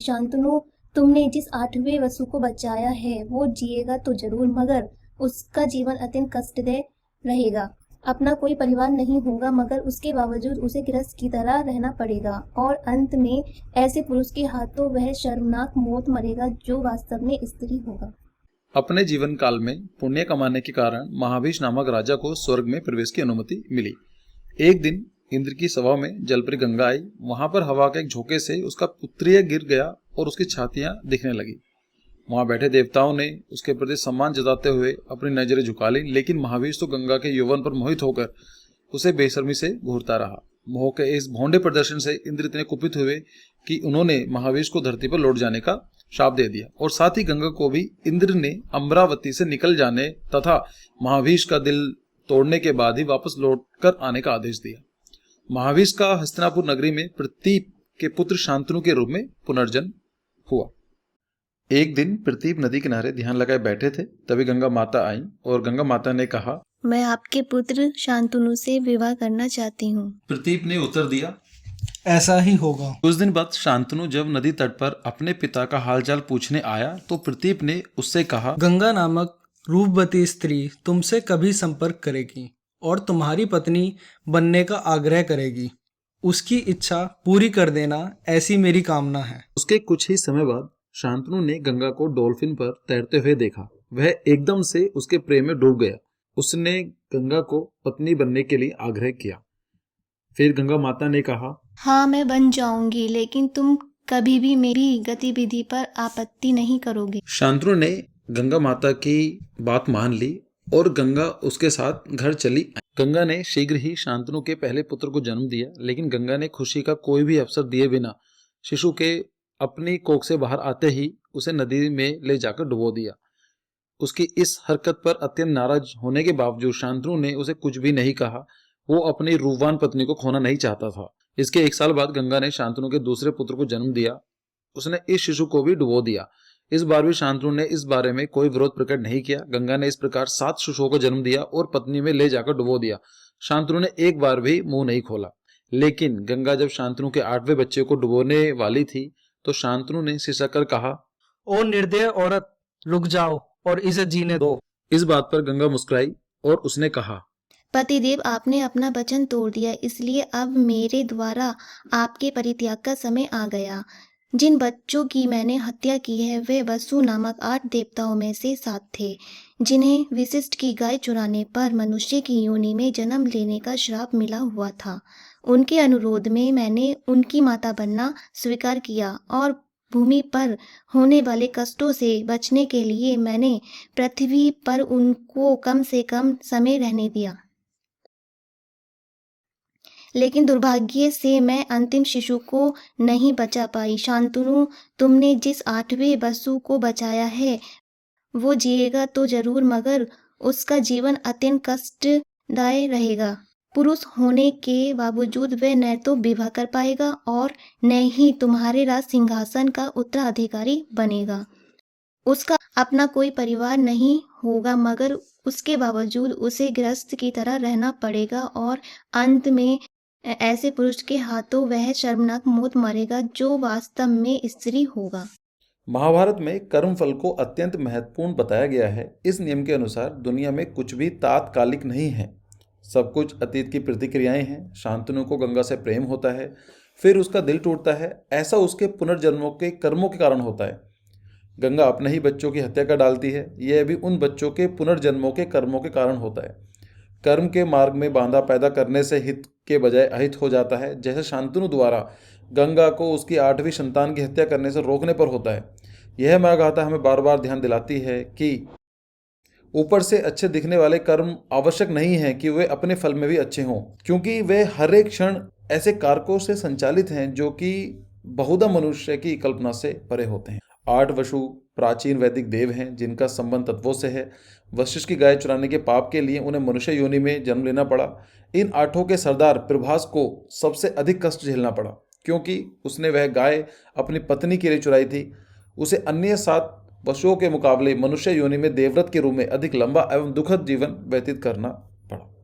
शांतनु, तुमने जिस 8वें वसु को बचाया है वो जिएगा तो जरूर, मगर उसका जीवन अत्यंत कष्टदायक रहेगा। अपना कोई परिवार नहीं होगा, मगर उसके बावजूद उसे गृहस्थ की तरह रहना पड़ेगा, और अंत में ऐसे पुरुष के हाथों वह शर्मनाक मौत मरेगा जो वास्तव में स्त्री होगा। अपने जीवन काल में पुण्य कमाने के कारण महाभीष नामक राजा को स्वर्ग में प्रवेश की अनुमति मिली। एक दिन इंद्र की सभा में जलपरी गंगा आई। वहां पर हवा के एक झोंके से उसका पुत्रीय गिर गया और उसकी छातियां दिखने लगी। वहां बैठे देवताओं ने उसके प्रति सम्मान जताते हुए अपनी नजरें झुका ली, लेकिन महाभीष तो गंगा के यौवन पर मोहित होकर उसे बेशर्मी से घूरता रहा। मोह के इस भोंडे प्रदर्शन से इंद्र इतने कुपित हुए कि उन्होंने महाभीष को धरती पर लौट जाने का शाप दे दिया, और साथ ही गंगा को भी इंद्र ने अमरावती से निकल जाने तथा महाभीष का दिल तोड़ने के बाद ही वापस लौट कर आने का आदेश दिया। महाभीष का हस्तिनापुर नगरी में प्रतीप के पुत्र शांतनु के रूप में पुनर्जन्म हुआ। एक दिन प्रतीप नदी किनारे ध्यान लगाए बैठे थे, तभी गंगा माता आई और गंगा माता ने कहा, मैं आपके पुत्र शांतनु से विवाह करना चाहती हूँ। प्रतीप ने उत्तर दिया, ऐसा ही होगा। कुछ दिन बाद शांतनु जब नदी तट पर अपने पिता का हालचाल पूछने आया तो प्रतीप ने उससे कहा, गंगा नामक रूपवती स्त्री तुमसे कभी संपर्क करेगी और तुम्हारी पत्नी बनने का आग्रह करेगी। उसकी इच्छा पूरी कर देना, ऐसी मेरी कामना है। उसके कुछ ही समय बाद शांतनु ने गंगा को डॉल्फिन पर तैरते हुए देखा। वह एकदम से उसके प्रेम में डूब गया। उसने गंगा को पत्नी बनने के लिए आग्रह किया। फिर गंगा माता ने कहा, हाँ, मैं बन जाऊंगी, लेकिन तुम कभी भी मेरी गतिविधि पर आपत्ति नहीं करोगे। शांतनु ने गंगा माता की बात मान ली और गंगा उसके साथ घर चली आई। गंगा ने शीघ्र ही शांतनु के पहले पुत्र को जन्म दिया, लेकिन गंगा ने खुशी का कोई भी अवसर दिए बिना शिशु के अपनी कोख से बाहर आते ही उसे नदी में ले जाकर डुबो दिया। उसकी इस हरकत पर अत्यंत नाराज होने के बावजूद शांतनु ने उसे कुछ भी नहीं कहा। वो अपनी रूपवान पत्नी को खोना नहीं चाहता था। इसके 1 साल बाद गंगा ने शांतनु के दूसरे पुत्र को जन्म दिया। उसने इस शिशु को भी डुबो दिया। इस बार भी शांतनु ने इस बारे में कोई विरोध प्रकट नहीं किया। गंगा ने इस प्रकार 7 शिशुओं को जन्म दिया और पत्नी में ले जाकर डुबो दिया। शांतनु ने एक बार भी मुंह नहीं खोला। लेकिन गंगा जब शांतनु के 8वें बच्चे को डुबोने वाली थी तो शांतनु ने सिसककर कहा, ओ निर्दय औरत, रुक जाओ और इसे जीने दो। इस बात पर गंगा मुस्कुराई और उसने कहा, पतिदेव, आपने अपना वचन तोड़ दिया, इसलिए अब मेरे द्वारा आपके परित्याग का समय आ गया। जिन बच्चों की मैंने हत्या की है वे वसु नामक 8 देवताओं में से 7 थे, जिन्हें विशिष्ट की गाय चुराने पर मनुष्य की योनि में जन्म लेने का श्राप मिला हुआ था। उनके अनुरोध में मैंने उनकी माता बनना स्वीकार किया, और भूमि पर होने वाले कष्टों से बचने के लिए मैंने पृथ्वी पर उनको कम से कम समय रहने दिया। लेकिन दुर्भाग्य से मैं अंतिम शिशु को नहीं बचा पाई। शांतनु, तुमने जिस 8वें वसु को बचाया है वो जिएगा तो जरूर, मगर उसका जीवन अत्यंत कष्टदायक रहेगा। पुरुष होने के बावजूद वह न तो विवाह कर पाएगा और न ही तुम्हारे राज सिंहासन का उत्तराधिकारी बनेगा। उसका अपना कोई परिवार नहीं होगा, मगर उसके बावजूद उसे गृहस्थ की तरह रहना पड़ेगा, और अंत में ऐसे पुरुष के हाथों वह शर्मनाक मौत मरेगा जो वास्तव में स्त्री होगा। महाभारत में कर्म फल को अत्यंत महत्वपूर्ण बताया गया है। इस नियम के अनुसार दुनिया में कुछ भी तात्कालिक नहीं है, सब कुछ अतीत की प्रतिक्रियाएं हैं। शांतनु को गंगा से प्रेम होता है, फिर उसका दिल टूटता है। ऐसा उसके पुनर्जन्मों के कर्मों के कारण होता है। गंगा अपने ही बच्चों की हत्या कर डालती है, यह भी उन बच्चों के पुनर्जन्मों के कर्मों के कारण होता है। कर्म के मार्ग में बाधा पैदा करने से हित के बजाय अहित हो जाता है, जैसे शांतनु द्वारा गंगा को उसकी 8वीं संतान की हत्या करने से रोकने पर होता है। यह महागाथा हमें बार बार ध्यान दिलाती है कि ऊपर से अच्छे दिखने वाले कर्म आवश्यक नहीं है कि वे अपने फल में भी अच्छे हों, क्योंकि वे हर एक क्षण ऐसे कारकों से संचालित हैं जो कि बहुधा मनुष्य की कल्पना से परे होते हैं। 8 वसु प्राचीन वैदिक देव हैं जिनका संबंध तत्वों से है। वशिष्ठ की गाय चुराने के पाप के लिए उन्हें मनुष्य योनि में जन्म लेना पड़ा। इन 8 के सरदार प्रभास को सबसे अधिक कष्ट झेलना पड़ा, क्योंकि उसने वह गाय अपनी पत्नी के लिए चुराई थी। उसे अन्य 7 पशुओं के मुकाबले मनुष्य योनि में देवव्रत के रूप में अधिक लंबा एवं दुखद जीवन व्यतीत करना पड़ा।